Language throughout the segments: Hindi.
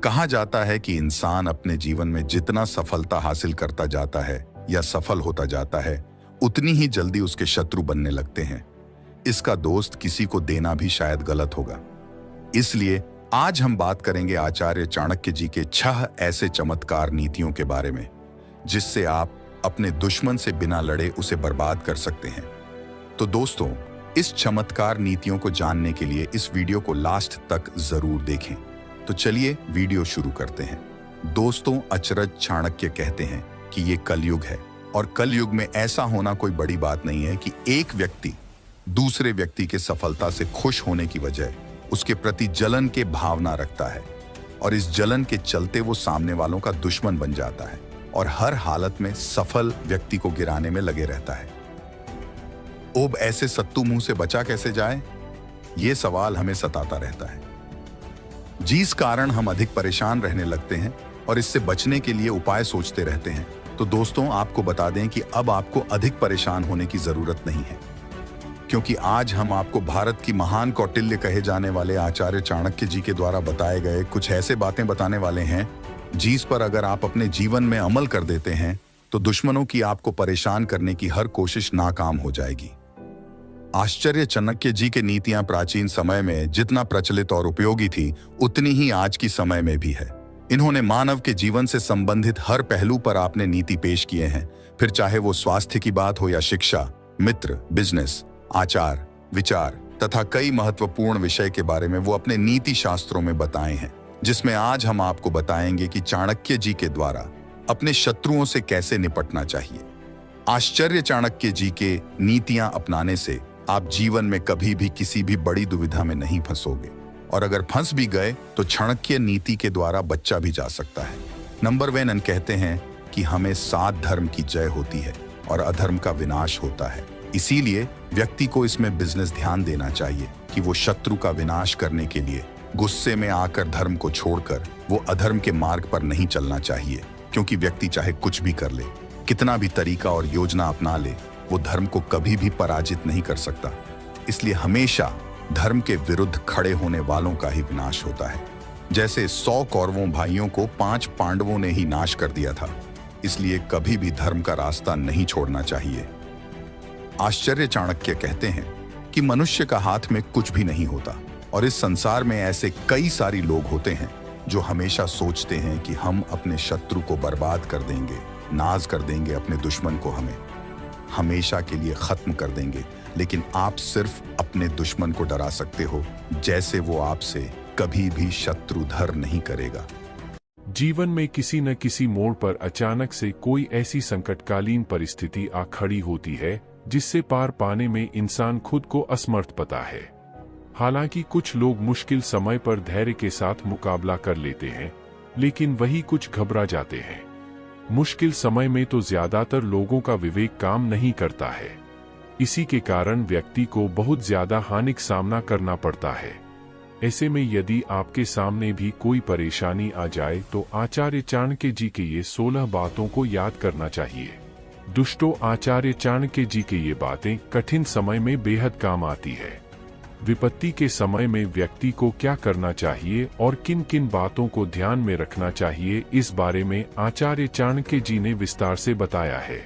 कहा जाता है कि इंसान अपने जीवन में जितना सफलता हासिल करता जाता है या सफल होता जाता है, उतनी ही जल्दी उसके शत्रु बनने लगते हैं। इसका दोस्त किसी को देना भी शायद गलत होगा। इसलिए आज हम बात करेंगे आचार्य चाणक्य जी के 6 ऐसे चमत्कार नीतियों के बारे में, जिससे आप अपने दुश्मन से बिना लड़े उसे बर्बाद कर सकते हैं। तो दोस्तों, इस चमत्कार नीतियों को जानने के लिए इस वीडियो को लास्ट तक जरूर देखें। तो चलिए वीडियो शुरू करते हैं। दोस्तों, अचरज चाणक्य कहते हैं कि ये कलयुग है और कलयुग में ऐसा होना कोई बड़ी बात नहीं है कि एक व्यक्ति दूसरे व्यक्ति के सफलता से खुश होने की बजाय उसके प्रति जलन के भावना रखता है और इस जलन के चलते वो सामने वालों का दुश्मन बन जाता है और हर हालत में सफल व्यक्ति को गिराने में लगे रहता है। अब ऐसे सत्तू मुंह से बचा कैसे जाए, ये सवाल हमें सताता रहता है, जिस कारण हम अधिक परेशान रहने लगते हैं और इससे बचने के लिए उपाय सोचते रहते हैं। तो दोस्तों, आपको बता दें कि अब आपको अधिक परेशान होने की जरूरत नहीं है, क्योंकि आज हम आपको भारत की महान कौटिल्य कहे जाने वाले आचार्य चाणक्य जी के द्वारा बताए गए कुछ ऐसे बातें बताने वाले हैं, जिस पर अगर आप अपने जीवन में अमल कर देते हैं तो दुश्मनों की आपको परेशान करने की हर कोशिश नाकाम हो जाएगी। आचार्य चाणक्य जी की नीतियां प्राचीन समय में जितना प्रचलित और उपयोगी थी, उतनी ही आज की समय में भी है। इन्होंने मानव के जीवन से संबंधित हर पहलू पर आपने नीति पेश किए हैं, फिर चाहे वो स्वास्थ्य की बात हो या शिक्षा, मित्र, बिजनेस, आचार, विचार तथा कई महत्वपूर्ण विषय के बारे में वो अपने नीति शास्त्रों में बताए हैं, जिसमें आज हम आपको बताएंगे कि चाणक्य जी के द्वारा अपने शत्रुओं से कैसे निपटना चाहिए। आचार्य चाणक्य जी के नीतियां अपनाने से आप जीवन में कभी भी किसी भी बड़ी दुविधा में नहीं फंसोगे, और अगर फंस भी गए तो चाणक्य नीति के द्वारा बच्चा भी जा सकता है। नंबर 1 कहते हैं कि हमें 7 धर्म की जय होती है और अधर्म का विनाश होता है। इसीलिए व्यक्ति को इसमें बिजनेस ध्यान देना चाहिए कि वो शत्रु का विनाश करने के लिए गुस्से में आकर धर्म को छोड़कर वो अधर्म के मार्ग पर नहीं चलना चाहिए, क्योंकि व्यक्ति चाहे कुछ भी कर ले, कितना भी तरीका और योजना अपना ले, वो धर्म को कभी भी पराजित नहीं कर सकता। इसलिए हमेशा धर्म के विरुद्ध खड़े होने वालों का ही विनाश होता है। जैसे 100 कौरवों भाइयों को 5 पांडवों ने ही नाश कर दिया था। इसलिए कभी भी धर्म का रास्ता नहीं छोड़ना चाहिए। आचार्य चाणक्य कहते हैं कि मनुष्य का हाथ में कुछ भी नहीं होता और इस संसार में ऐसे कई सारी लोग होते हैं जो हमेशा सोचते हैं कि हम अपने शत्रु को बर्बाद कर देंगे, नाज कर देंगे अपने दुश्मन को, हमें हमेशा के लिए खत्म कर देंगे। लेकिन आप सिर्फ अपने दुश्मन को डरा सकते हो, जैसे वो आपसे कभी भी शत्रुधर नहीं करेगा। जीवन में किसी न किसी मोड़ पर अचानक से कोई ऐसी संकटकालीन परिस्थिति आ खड़ी होती है जिससे पार पाने में इंसान खुद को असमर्थ पाता है। हालांकि कुछ लोग मुश्किल समय पर धैर्य के साथ मुकाबला कर लेते हैं, लेकिन वही कुछ घबरा जाते हैं। मुश्किल समय में तो ज्यादातर लोगों का विवेक काम नहीं करता है। इसी के कारण व्यक्ति को बहुत ज्यादा हानि का सामना करना पड़ता है। ऐसे में यदि आपके सामने भी कोई परेशानी आ जाए तो आचार्य चाणक्य जी के ये 16 बातों को याद करना चाहिए। दुष्टों, आचार्य चाणक्य जी के ये बातें कठिन समय में बेहद काम आती है। विपत्ति के समय में व्यक्ति को क्या करना चाहिए और किन किन बातों को ध्यान में रखना चाहिए, इस बारे में आचार्य चाणक्य जी ने विस्तार से बताया है।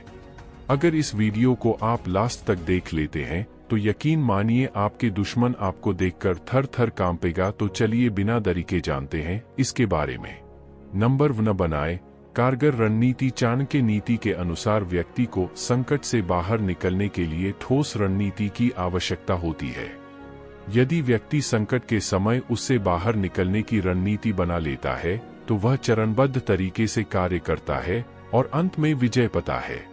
अगर इस वीडियो को आप लास्ट तक देख लेते हैं तो यकीन मानिए आपके दुश्मन आपको देखकर थर थर कांपेगा। तो चलिए बिना देरी के जानते हैं इसके बारे में। नंबर 1 बनाए कारगर रणनीति। चाणक्य नीति के अनुसार व्यक्ति को संकट से बाहर निकलने के लिए ठोस रणनीति की आवश्यकता होती है। यदि व्यक्ति संकट के समय उससे बाहर निकलने की रणनीति बना लेता है तो वह चरणबद्ध तरीके से कार्य करता है और अंत में विजय पाता है।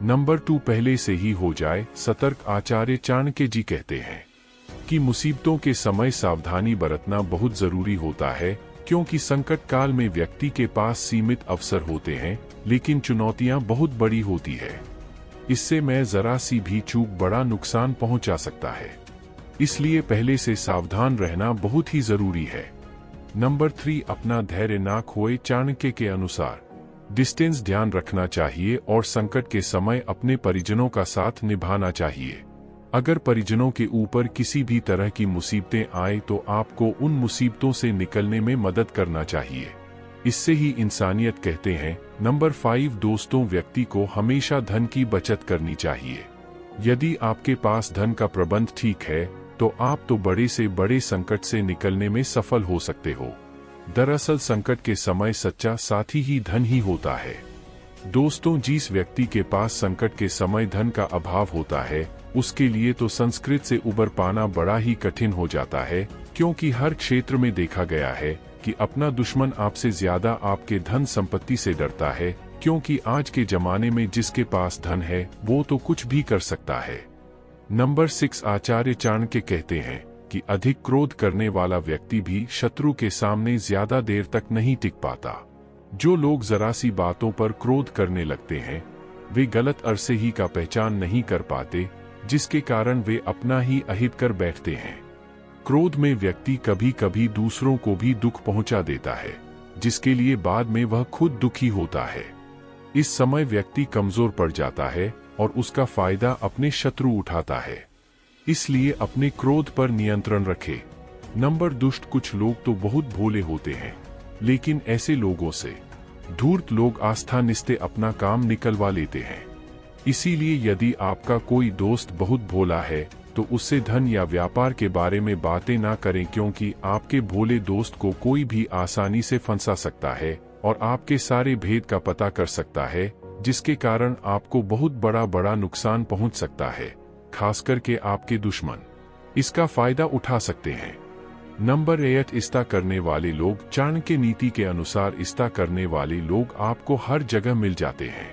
नंबर 2 पहले से ही हो जाए सतर्क। आचार्य चाणक्य जी कहते हैं कि मुसीबतों के समय सावधानी बरतना बहुत जरूरी होता है, क्योंकि संकट काल में व्यक्ति के पास सीमित अवसर होते हैं, लेकिन चुनौतियां बहुत बड़ी होती है। इससे मैं जरा सी भी चूक बड़ा नुकसान पहुंचा सकता है। इसलिए पहले से सावधान रहना बहुत ही जरूरी है। नंबर 3 अपना धैर्य ना खोए। चाणक्य के अनुसार डिस्टेंस ध्यान रखना चाहिए और संकट के समय अपने परिजनों का साथ निभाना चाहिए। अगर परिजनों के ऊपर किसी भी तरह की मुसीबतें आए तो आपको उन मुसीबतों से निकलने में मदद करना चाहिए। इससे ही इंसानियत कहते हैं। नंबर 5, दोस्तों, व्यक्ति को हमेशा धन की बचत करनी चाहिए। यदि आपके पास धन का प्रबंध ठीक है तो आप तो बड़े से बड़े संकट से निकलने में सफल हो सकते हो। दरअसल संकट के समय सच्चा साथी ही धन ही होता है। दोस्तों, जिस व्यक्ति के पास संकट के समय धन का अभाव होता है उसके लिए तो संस्कृत से उबर पाना बड़ा ही कठिन हो जाता है, क्योंकि हर क्षेत्र में देखा गया है कि अपना दुश्मन आपसे ज्यादा आपके धन संपत्ति से डरता है, क्योंकि आज के जमाने में जिसके पास धन है वो तो कुछ भी कर सकता है। नंबर 6, आचार्य चाणक्य कहते हैं कि अधिक क्रोध करने वाला व्यक्ति भी शत्रु के सामने ज्यादा देर तक नहीं टिक पाता। जो लोग जरा सी बातों पर क्रोध करने लगते हैं वे गलत अरसे ही का पहचान नहीं कर पाते, जिसके कारण वे अपना ही अहित कर बैठते हैं। क्रोध में व्यक्ति कभी कभी दूसरों को भी दुख पहुंचा देता है, जिसके लिए बाद में वह खुद दुखी होता है। इस समय व्यक्ति कमजोर पड़ जाता है और उसका फायदा अपने शत्रु उठाता है। इसलिए अपने क्रोध पर नियंत्रण रखे। नंबर दुष्ट, कुछ लोग तो बहुत भोले होते हैं, लेकिन ऐसे लोगों से धूर्त लोग आस्था निस्ते अपना काम निकलवा लेते हैं। इसीलिए यदि आपका कोई दोस्त बहुत भोला है तो उससे धन या व्यापार के बारे में बातें ना करें, क्योंकि आपके भोले दोस्त को कोई भी आसानी से फंसा सकता है और आपके सारे भेद का पता कर सकता है, जिसके कारण आपको बहुत बड़ा नुकसान पहुंच सकता है। खास करके आपके दुश्मन इसका फायदा उठा सकते हैं। नंबर 8, इस्ता करने वाले लोग। चाणक्य नीति के अनुसार इस्ता करने वाले लोग आपको हर जगह मिल जाते हैं।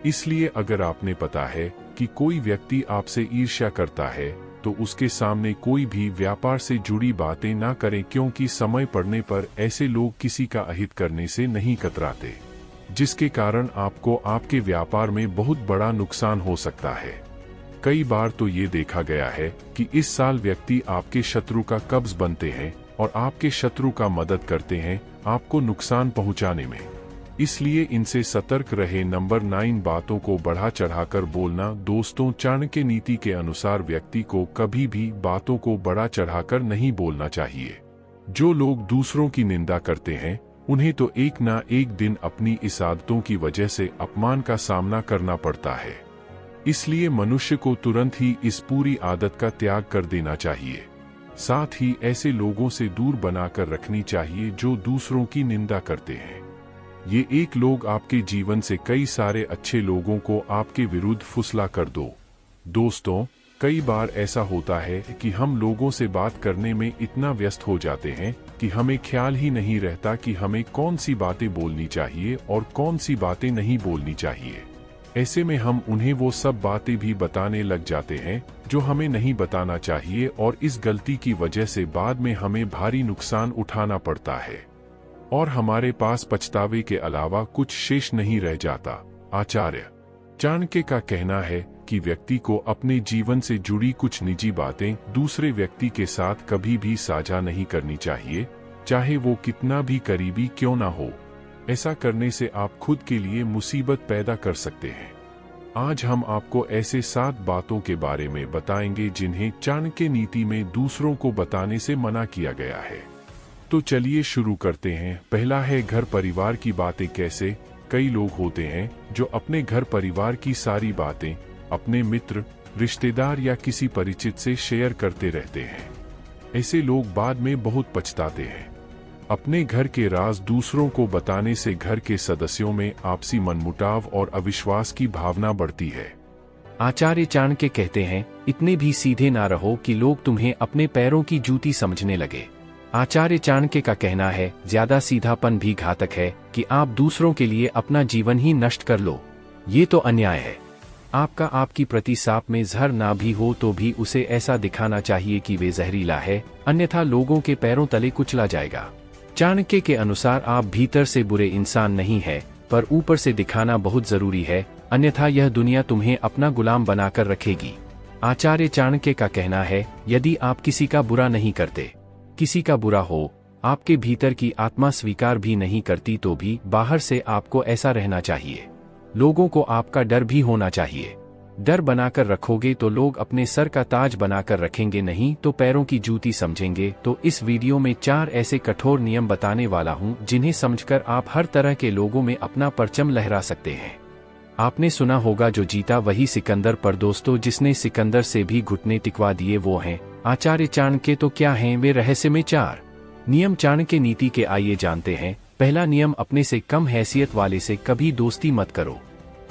इसलिए अगर आपने पता है कि कोई व्यक्ति आपसे ईर्ष्या करता है तो उसके सामने कोई भी व्यापार से जुड़ी बातें ना करें, क्योंकि समय पड़ने पर ऐसे लोग किसी का अहित करने से नहीं कतराते, जिसके कारण आपको आपके व्यापार में बहुत बड़ा नुकसान हो सकता है। कई बार तो ये देखा गया है कि इस साल व्यक्ति आपके शत्रु का कब्ज बनते हैं और आपके शत्रु का मदद करते हैं आपको नुकसान पहुंचाने में। इसलिए इनसे सतर्क रहे। नंबर 9, बातों को बढ़ा चढ़ाकर बोलना। दोस्तों, चाणक्य नीति के अनुसार व्यक्ति को कभी भी बातों को बढ़ा चढ़ाकर नहीं बोलना चाहिए। जो लोग दूसरों की निंदा करते हैं उन्हें तो एक ना एक दिन अपनी इस आदतों की वजह से अपमान का सामना करना पड़ता है। इसलिए मनुष्य को तुरंत ही इस पूरी आदत का त्याग कर देना चाहिए। साथ ही ऐसे लोगों से दूर बनाकर रखनी चाहिए जो दूसरों की निंदा करते हैं। ये एक लोग आपके जीवन से कई सारे अच्छे लोगों को आपके विरुद्ध फुसला कर दो। दोस्तों, कई बार ऐसा होता है कि हम लोगों से बात करने में इतना व्यस्त हो जाते हैं कि हमें ख्याल ही नहीं रहता कि हमें कौन सी बातें बोलनी चाहिए और कौन सी बातें नहीं बोलनी चाहिए। ऐसे में हम उन्हें वो सब बातें भी बताने लग जाते हैं जो हमें नहीं बताना चाहिए, और इस गलती की वजह से बाद में हमें भारी नुकसान उठाना पड़ता है और हमारे पास पछतावे के अलावा कुछ शेष नहीं रह जाता। आचार्य चाणक्य का कहना है कि व्यक्ति को अपने जीवन से जुड़ी कुछ निजी बातें दूसरे व्यक्ति के साथ कभी भी साझा नहीं करनी चाहिए, चाहे वो कितना भी करीबी क्यों ना हो। ऐसा करने से आप खुद के लिए मुसीबत पैदा कर सकते हैं। आज हम आपको ऐसे 7 बातों के बारे में बताएंगे जिन्हें चाणक्य नीति में दूसरों को बताने से मना किया गया है। तो चलिए शुरू करते हैं। पहला है घर परिवार की बातें कैसे। कई लोग होते हैं जो अपने घर परिवार की सारी बातें अपने मित्र, रिश्तेदार या किसी परिचित से शेयर करते रहते हैं। ऐसे लोग बाद में बहुत पछताते हैं। अपने घर के राज दूसरों को बताने से घर के सदस्यों में आपसी मनमुटाव और अविश्वास की भावना बढ़ती है। आचार्य चाणक्य कहते हैं, इतने भी सीधे ना रहो कि लोग तुम्हें अपने पैरों की जूती समझने लगे। आचार्य चाणक्य का कहना है, ज्यादा सीधापन भी घातक है कि आप दूसरों के लिए अपना जीवन ही नष्ट कर लो। ये तो अन्याय है। आपका आपकी प्रति सांप में जहर ना भी हो तो भी उसे ऐसा दिखाना चाहिए कि वे जहरीला है, अन्यथा लोगों के पैरों तले कुचला जाएगा। चाणक्य के अनुसार आप भीतर से बुरे इंसान नहीं है, पर ऊपर से दिखाना बहुत जरूरी है, अन्यथा यह दुनिया तुम्हें अपना गुलाम बनाकर रखेगी। आचार्य चाणक्य का कहना है, यदि आप किसी का बुरा नहीं करते, किसी का बुरा हो, आपके भीतर की आत्मा स्वीकार भी नहीं करती तो भी बाहर से आपको ऐसा रहना चाहिए। लोगों को आपका डर भी होना चाहिए। डर बनाकर रखोगे तो लोग अपने सर का ताज बनाकर रखेंगे, नहीं तो पैरों की जूती समझेंगे। तो इस वीडियो में 4 ऐसे कठोर नियम बताने वाला हूं जिन्हें समझकर आप हर तरह के लोगों में अपना परचम लहरा सकते हैं। आपने सुना होगा जो जीता वही सिकंदर, पर दोस्तों जिसने सिकंदर से भी घुटने टिकवा दिए वो हैं आचार्य चाणक्य। तो क्या हैं वे रहस्यमय 4 नियम चाणक्य नीति के, आइए जानते हैं। पहला नियम, अपने से कम हैसियत वाले से कभी दोस्ती मत करो।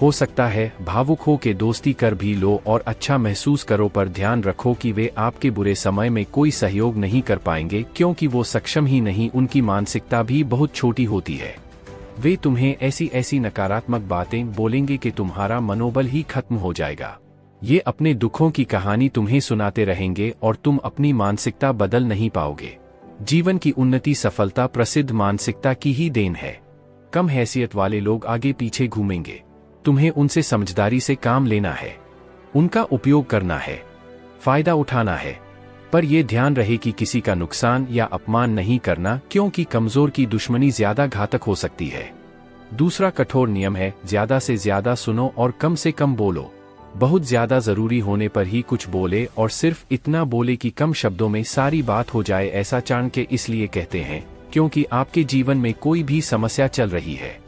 हो सकता है भावुक हो के दोस्ती कर भी लो और अच्छा महसूस करो, पर ध्यान रखो कि वे आपके बुरे समय में कोई सहयोग नहीं कर पाएंगे, क्योंकि वो सक्षम ही नहीं, उनकी मानसिकता भी बहुत छोटी होती है। वे तुम्हें ऐसी ऐसी नकारात्मक बातें बोलेंगे कि तुम्हारा मनोबल ही खत्म हो जाएगा। ये अपने दुखों की कहानी तुम्हें सुनाते रहेंगे और तुम अपनी मानसिकता बदल नहीं पाओगे। जीवन की उन्नति सफलता प्रसिद्ध मानसिकता की ही देन है। कम हैसियत वाले लोग आगे पीछे घूमेंगे। तुम्हें उनसे समझदारी से काम लेना है, उनका उपयोग करना है, फायदा उठाना है, पर यह ध्यान रहे कि किसी का नुकसान या अपमान नहीं करना, क्योंकि कमजोर की दुश्मनी ज्यादा घातक हो सकती है। दूसरा कठोर नियम है, ज्यादा से ज्यादा सुनो और कम से कम बोलो। बहुत ज्यादा जरूरी होने पर ही कुछ बोले और सिर्फ इतना बोले कि कम शब्दों में सारी बात हो जाए। ऐसा चाणक्य इसलिए कहते हैं क्योंकि आपके जीवन में कोई भी समस्या चल रही है।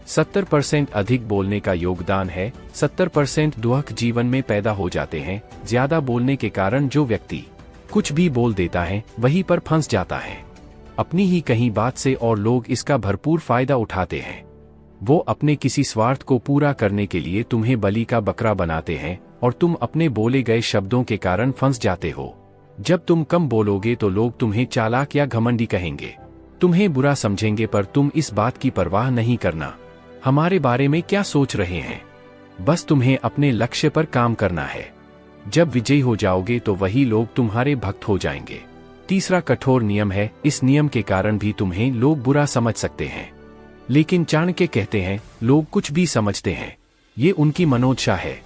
70% अधिक बोलने का योगदान है। 70% दुख जीवन में पैदा हो जाते हैं। ज्यादा बोलने के कारण जो व्यक्ति कुछ भी बोल देता है वहीं पर फंस जाता है, अपनी ही कहीं बात से, और लोग इसका भरपूर फायदा उठाते हैं। वो अपने किसी स्वार्थ को पूरा करने के लिए तुम्हें बलि का बकरा बनाते हैं और तुम अपने बोले गए शब्दों के कारण फंस जाते हो। जब तुम कम बोलोगे तो लोग तुम्हें चालाक या घमंडी कहेंगे, तुम्हें बुरा समझेंगे, पर तुम इस बात की परवाह नहीं करना हमारे बारे में क्या सोच रहे हैं। बस तुम्हें अपने लक्ष्य पर काम करना है। जब विजयी हो जाओगे तो वही लोग तुम्हारे भक्त हो जाएंगे। तीसरा कठोर नियम है, इस नियम के कारण भी तुम्हें लोग बुरा समझ सकते हैं, लेकिन चाणक्य कहते हैं लोग कुछ भी समझते हैं, ये उनकी मनोदशा है।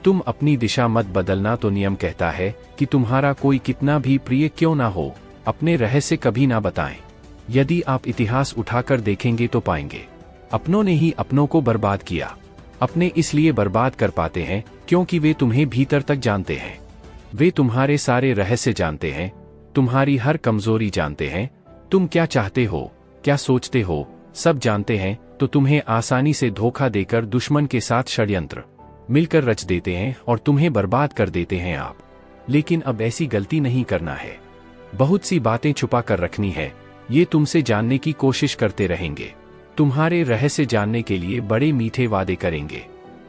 तुम अपनी दिशा मत बदलना। तो नियम कहता है कि तुम्हारा कोई कितना भी प्रिय क्यों ना हो, अपने रहस्य कभी ना बताएं। यदि आप इतिहास उठाकर देखेंगे तो पाएंगे अपनों ने ही अपनों को बर्बाद किया। अपने इसलिए बर्बाद कर पाते हैं क्योंकि वे तुम्हें भीतर तक जानते हैं। वे तुम्हारे सारे रहस्य जानते हैं, तुम्हारी हर कमजोरी जानते हैं, तुम क्या चाहते हो, क्या सोचते हो, सब जानते हैं। तो तुम्हें आसानी से धोखा देकर दुश्मन के साथ षड्यंत्र मिलकर रच देते हैं और तुम्हें बर्बाद कर देते हैं आप। लेकिन अब ऐसी गलती नहीं करना है। बहुत सी बातें छुपा कर रखनी है। ये तुमसे जानने की कोशिश करते रहेंगे, तुम्हारे रहस्य जानने के लिए बड़े मीठे वादे करेंगे।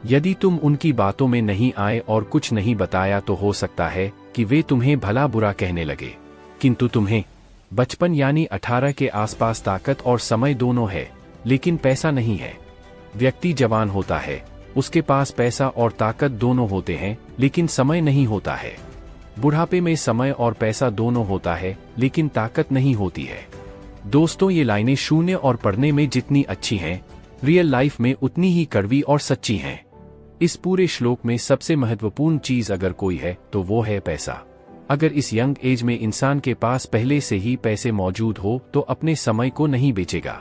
यदि तुम उनकी बातों में नहीं आए और कुछ नहीं बताया तो हो सकता है कि वे तुम्हें भला बुरा कहने लगे, किंतु तुम्हें बचपन यानी 18 के आसपास ताकत और समय दोनों है, लेकिन पैसा नहीं है। व्यक्ति जवान होता है, उसके पास पैसा और ताकत दोनों होते हैं, लेकिन समय नहीं होता है। बुढ़ापे में समय और पैसा दोनों होता है, लेकिन ताकत नहीं होती है। दोस्तों, ये लाइनें शून्य और पढ़ने में जितनी अच्छी हैं, रियल लाइफ में उतनी ही कड़वी और सच्ची हैं। इस पूरे श्लोक में सबसे महत्वपूर्ण चीज अगर कोई है तो वो है पैसा। अगर इस यंग एज में इंसान के पास पहले से ही पैसे मौजूद हो तो अपने समय को नहीं बेचेगा।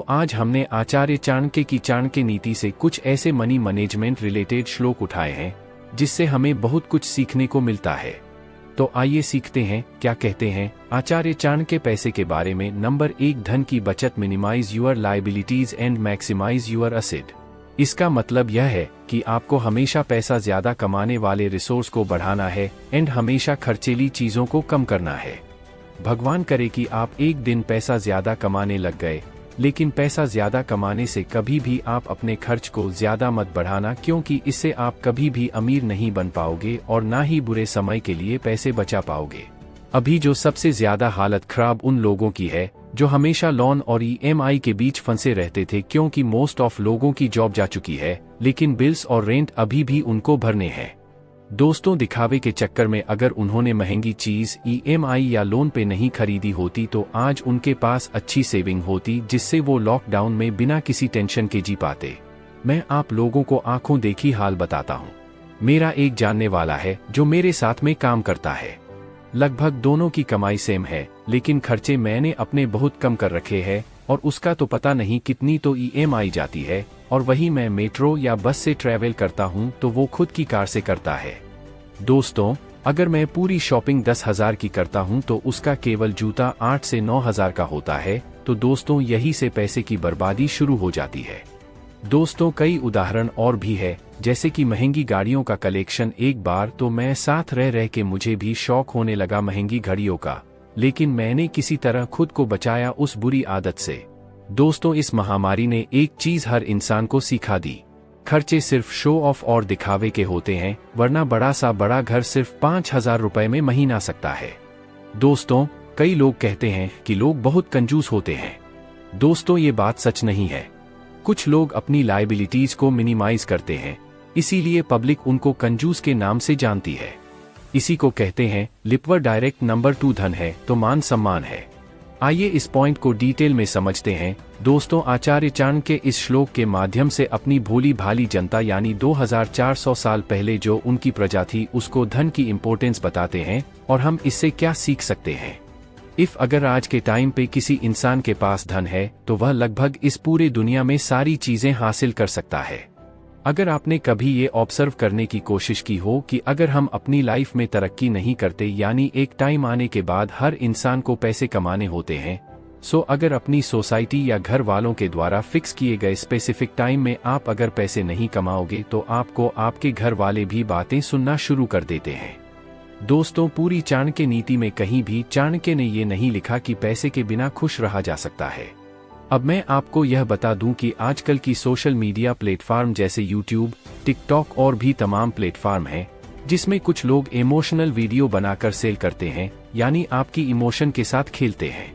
आज हमने आचार्य चाणक्य की चाणक्य नीति से कुछ ऐसे मनी मैनेजमेंट रिलेटेड श्लोक उठाए हैं जिससे हमें बहुत कुछ सीखने को मिलता है। तो आइए सीखते हैं क्या कहते हैं आचार्य चाणक्य पैसे के बारे में। नंबर 1, धन की बचत, minimise your liabilities and maximise your asset. इसका मतलब यह है कि आपको हमेशा पैसा ज्यादा कमाने वाले रिसोर्स को बढ़ाना है एंड हमेशा खर्चीली चीजों को कम करना है। भगवान करे कि आप एक दिन पैसा ज्यादा कमाने लग गए, लेकिन पैसा ज्यादा कमाने से कभी भी आप अपने खर्च को ज्यादा मत बढ़ाना, क्योंकि इससे आप कभी भी अमीर नहीं बन पाओगे और ना ही बुरे समय के लिए पैसे बचा पाओगे। अभी जो सबसे ज्यादा हालत खराब उन लोगों की है जो हमेशा लोन और EMI के बीच फंसे रहते थे, क्योंकि मोस्ट ऑफ लोगों की जॉब जा चुकी है, लेकिन बिल्स और रेंट अभी भी उनको भरने हैं। दोस्तों, दिखावे के चक्कर में अगर उन्होंने महंगी चीज EMI या लोन पे नहीं खरीदी होती तो आज उनके पास अच्छी सेविंग होती, जिससे वो लॉकडाउन में बिना किसी टेंशन के जी पाते। मैं आप लोगों को आंखों देखी हाल बताता हूँ। मेरा एक जानने वाला है जो मेरे साथ में काम करता है। लगभग दोनों की कमाई सेम है, लेकिन खर्चे मैंने अपने बहुत कम कर रखे हैं और उसका तो पता नहीं कितनी तो ईएमआई जाती है, और वही मैं मेट्रो या बस से ट्रैवल करता हूँ तो वो खुद की कार से करता है। दोस्तों, अगर मैं पूरी शॉपिंग 10,000 की करता हूँ तो उसका केवल जूता 8 से 9,000 का होता है, तो दोस्तों यही से पैसे की बर्बादी शुरू हो जाती है। दोस्तों, कई उदाहरण और भी है, जैसे कि महंगी गाड़ियों का कलेक्शन। एक बार तो मैं साथ रह रह के मुझे भी शौक होने लगा महंगी घड़ियों का, लेकिन मैंने किसी तरह खुद को बचाया उस बुरी आदत से। दोस्तों, इस महामारी ने एक चीज हर इंसान को सिखा दी, खर्चे सिर्फ शो ऑफ और दिखावे के होते हैं, वरना बड़ा सा बड़ा घर सिर्फ 5,000 रुपए में महीना सकता है। दोस्तों, कई लोग कहते हैं कि लोग बहुत कंजूस होते हैं। दोस्तों, ये बात सच नहीं है। कुछ लोग अपनी लायबिलिटीज को मिनिमाइज करते हैं, इसीलिए पब्लिक उनको कंजूस के नाम से जानती है। इसी को कहते हैं लिपवर डायरेक्ट। नंबर 2 धन है तो मान सम्मान है। आइए इस पॉइंट को डिटेल में समझते हैं। दोस्तों, आचार्य चाणक्य इस श्लोक के माध्यम से अपनी भोली भाली जनता यानी 2400 साल पहले जो उनकी प्रजा थी उसको धन की इंपॉर्टेंस बताते हैं, और हम इससे क्या सीख सकते हैं। अगर आज के टाइम पे किसी इंसान के पास धन है तो वह लगभग इस पूरे दुनिया में सारी चीजें हासिल कर सकता है। अगर आपने कभी ये ऑब्जर्व करने की कोशिश की हो कि अगर हम अपनी लाइफ में तरक्की नहीं करते, यानी एक टाइम आने के बाद हर इंसान को पैसे कमाने होते हैं, सो अगर अपनी सोसाइटी या घर वालों के द्वारा फिक्स किए गए स्पेसिफिक टाइम में आप अगर पैसे नहीं कमाओगे तो आपको आपके घर वाले भी बातें सुनना शुरू कर देते हैं। दोस्तों, पूरी चाणक्य नीति में कहीं भी चाणक्य ने ये नहीं लिखा कि पैसे के बिना खुश रहा जा सकता है। अब मैं आपको यह बता दूं कि आजकल की सोशल मीडिया प्लेटफॉर्म जैसे यूट्यूब, टिकटॉक और भी तमाम प्लेटफॉर्म हैं, जिसमें कुछ लोग इमोशनल वीडियो बनाकर सेल करते हैं, यानी आपकी इमोशन के साथ खेलते हैं।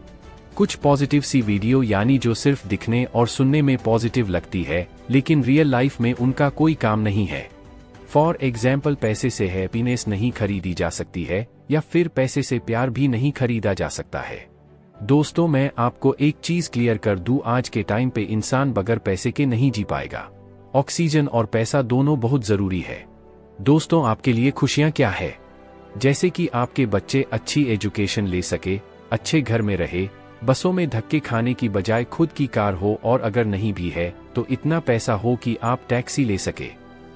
कुछ पॉजिटिव सी वीडियो यानी जो सिर्फ दिखने और सुनने में पॉजिटिव लगती है, लेकिन रियल लाइफ में उनका कोई काम नहीं है। फॉर एग्जाम्पल, पैसे से हैप्पीनेस नहीं खरीदी जा सकती है, या फिर पैसे से प्यार भी नहीं खरीदा जा सकता है। दोस्तों, मैं आपको एक चीज क्लियर कर दूं, आज के टाइम पे इंसान बगैर पैसे के नहीं जी पाएगा। ऑक्सीजन और पैसा दोनों बहुत जरूरी है। दोस्तों, आपके लिए खुशियां क्या है? जैसे कि आपके बच्चे अच्छी एजुकेशन ले सके, अच्छे घर में रहे, बसों में धक्के खाने की बजाय खुद की कार हो, और अगर नहीं भी है तो इतना पैसा हो कि आप टैक्सी ले सके,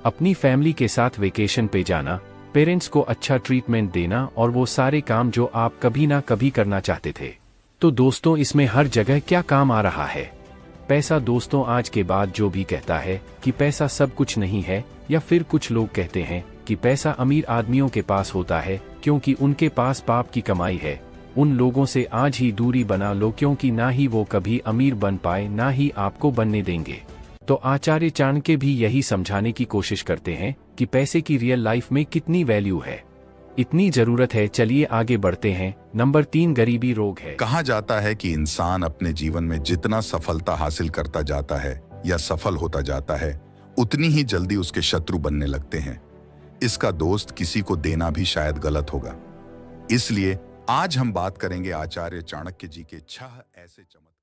अपनी फैमिली के साथ वेकेशन पे जाना, पेरेंट्स को अच्छा ट्रीटमेंट देना, और वो सारे काम जो आप कभी ना कभी करना चाहते थे। तो दोस्तों, इसमें हर जगह क्या काम आ रहा है? पैसा। दोस्तों, आज के बाद जो भी कहता है कि पैसा सब कुछ नहीं है, या फिर कुछ लोग कहते हैं कि पैसा अमीर आदमियों के पास होता है क्योंकि उनके पास पाप की कमाई है, उन लोगों से आज ही दूरी बना लो, क्योंकि ना ही वो कभी अमीर बन पाए, ना ही आपको बनने देंगे। तो आचार्य चाणक्य भी यही समझाने की कोशिश करते हैं कि पैसे की रियल लाइफ में कितनी वैल्यू है, इतनी जरूरत है। चलिए आगे बढ़ते हैं। नंबर 3, गरीबी रोग है। कहा जाता है कि इंसान अपने जीवन में जितना सफलता हासिल करता जाता है या सफल होता जाता है, उतनी ही जल्दी उसके शत्रु बनने लगते हैं। इसका दोस्त किसी को देना भी शायद गलत होगा। इसलिए आज हम बात करेंगे आचार्य चाणक्य जी के 6 ऐसे चमत्कार।